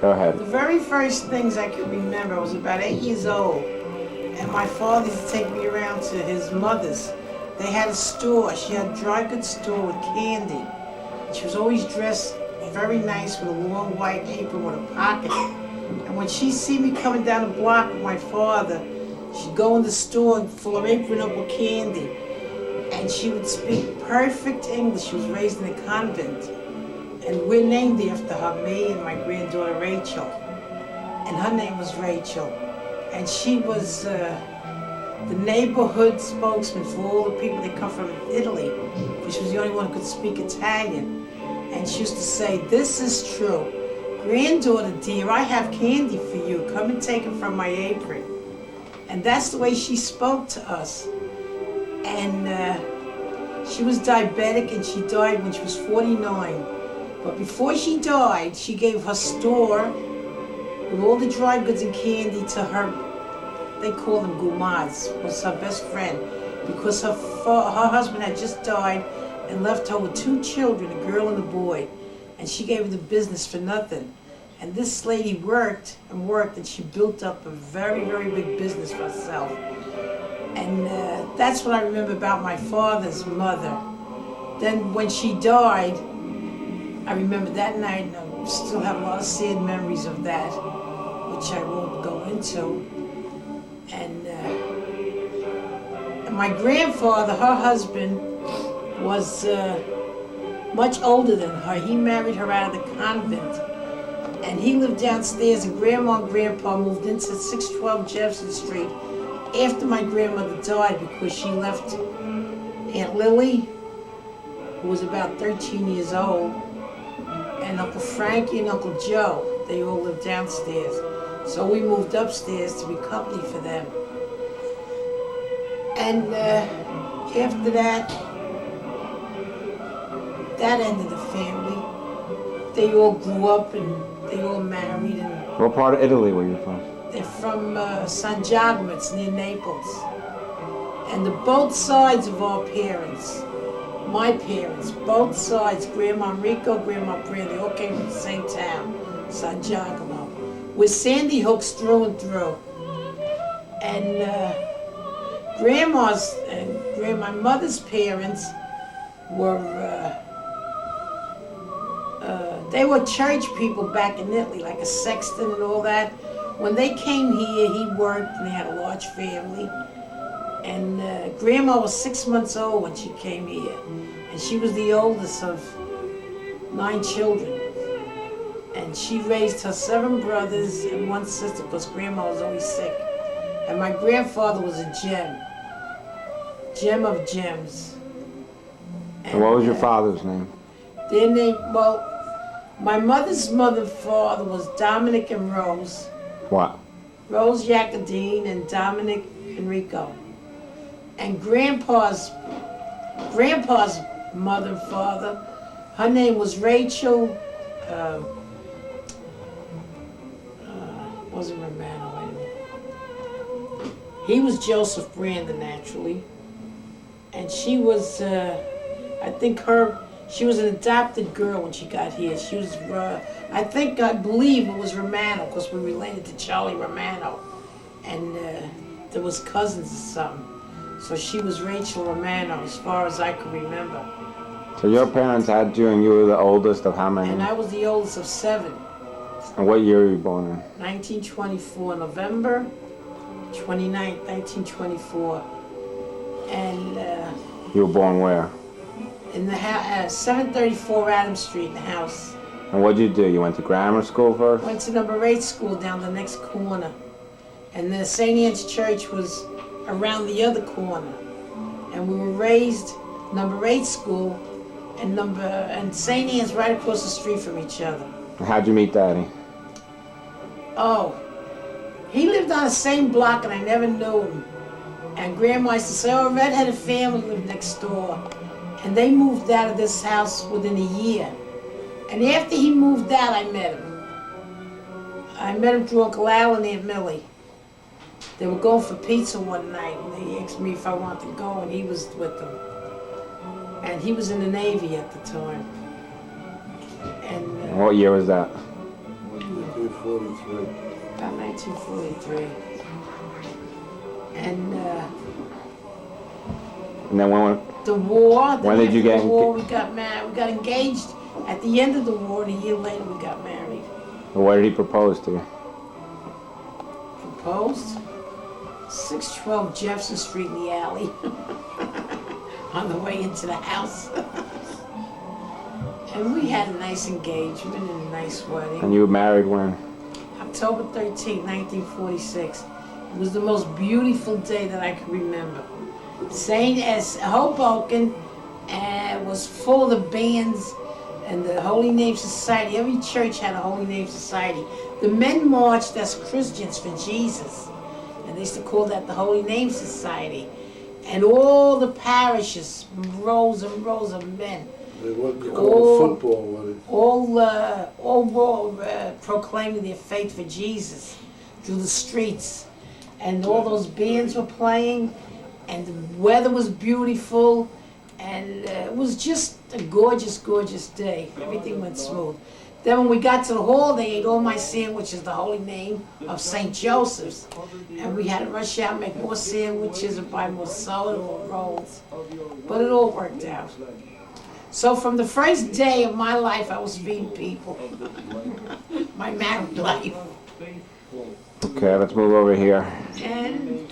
Go ahead. The very first things I can remember, I was about 8 years old, and my father used to take me around to his mother's. They had a store. She had a dry goods store with candy. She was always dressed very nice with a long white apron with a pocket. And when she see me coming down the block with my father, she'd go in the store and fill her apron up with candy. And she would speak perfect English. She was raised in a convent. And we're named after her, me and my granddaughter Rachel. And her name was Rachel. And she was the neighborhood spokesman for all the people that come from Italy, because she was the only one who could speak Italian. And she used to say, "This is true. Granddaughter dear, I have candy for you. Come and take it from my apron." And that's the way she spoke to us. And she was diabetic and she died when she was 49. But before she died, she gave her store with all the dry goods and candy to her, they call them gumads, was her best friend, because her husband had just died and left her with 2 children, a girl and a boy. And she gave her the business for nothing. And this lady worked, and she built up a very, very big business for herself. And that's what I remember about my father's mother. Then when she died, I remember that night, and I still have a lot of sad memories of that, which I won't go into. And my grandfather, her husband, was much older than her. He married her out of the convent. And he lived downstairs, and Grandma and Grandpa moved into 612 Jefferson Street after my grandmother died, because she left Aunt Lily, who was about 13 years old, and Uncle Frankie and Uncle Joe. They all lived downstairs. So we moved upstairs to be company for them. And after that ended the family. They all grew up and they all married. And What part of Italy were you from? they're from San Giacomo, it's near Naples. And both sides of our parents, my parents, both sides, Grandma Enrico, Grandma Branda, they all came from the same town, San Giacomo, with Sandy Hooks through and through. And my mother's parents were, they were church people back in Italy, like a sexton and all that. When they came here, he worked and they had a large family. And Grandma was 6 months old when she came here. And she was the oldest of 9 children. And she raised her 7 brothers and 1 sister, because Grandma was always sick. And my grandfather was a gem of gems. And what was your father's name? Their name, well, my mother's mother and father was Dominic and Rose. What? Rose Jacqueline and Dominic Enrico. And Grandpa's mother and father, her name was Rachel, wasn't Romano, wait a minute. He was Joseph Branda, naturally. And she was, she was an adopted girl when she got here. She was, I believe it was Romano, because we related to Charlie Romano. And there was cousins or something. So she was Rachel Romano, as far as I can remember. So your parents had you, and you were the oldest of how many? And I was the oldest of 7. And what year were you born in? 1924, November 29th, 1924. And you were born where? In the house, 734 Adams Street, in the house. And what did you do? You went to grammar school first? Went to number 8 school down the next corner. And the St. Anne's Church was around the other corner. And we were raised number 8 school and St. Anne's right across the street from each other. How'd you meet Daddy? Oh, he lived on the same block and I never knew him. And Grandma used to say, oh, a redheaded family lived next door. And they moved out of this house within a year. And after he moved out, I met him. I met him through Uncle Al and Aunt Millie. They were going for pizza one night, and they asked me if I wanted to go, and he was with them. And he was in the Navy at the time. And what year was that? 1943. About 1943. And And then the war. When did you after get the war? We got married. We got engaged at the end of the war, and a year later we got married. where did he propose to you? Proposed 612 Jefferson Street in the alley, on the way into the house. And we had a nice engagement and a nice wedding. And you were married when? October 13, 1946. It was the most beautiful day that I can remember. St. as Hoboken was full of the bands and the Holy Name Society. Every church had a Holy Name Society. The men marched as Christians for Jesus. And they used to call that the Holy Name Society. And all the parishes, rows and rows of men. What you call football, All were proclaiming their faith for Jesus through the streets. And all those bands were playing, and the weather was beautiful, and it was just a gorgeous, gorgeous day. Everything went smooth. Then when we got to the hall, they ate all my sandwiches, the holy name of St. Joseph's. And we had to rush out and make more sandwiches and buy more soda, more rolls. But it all worked out. So from the first day of my life, I was feeding people. My married life. Okay, let's move over here. And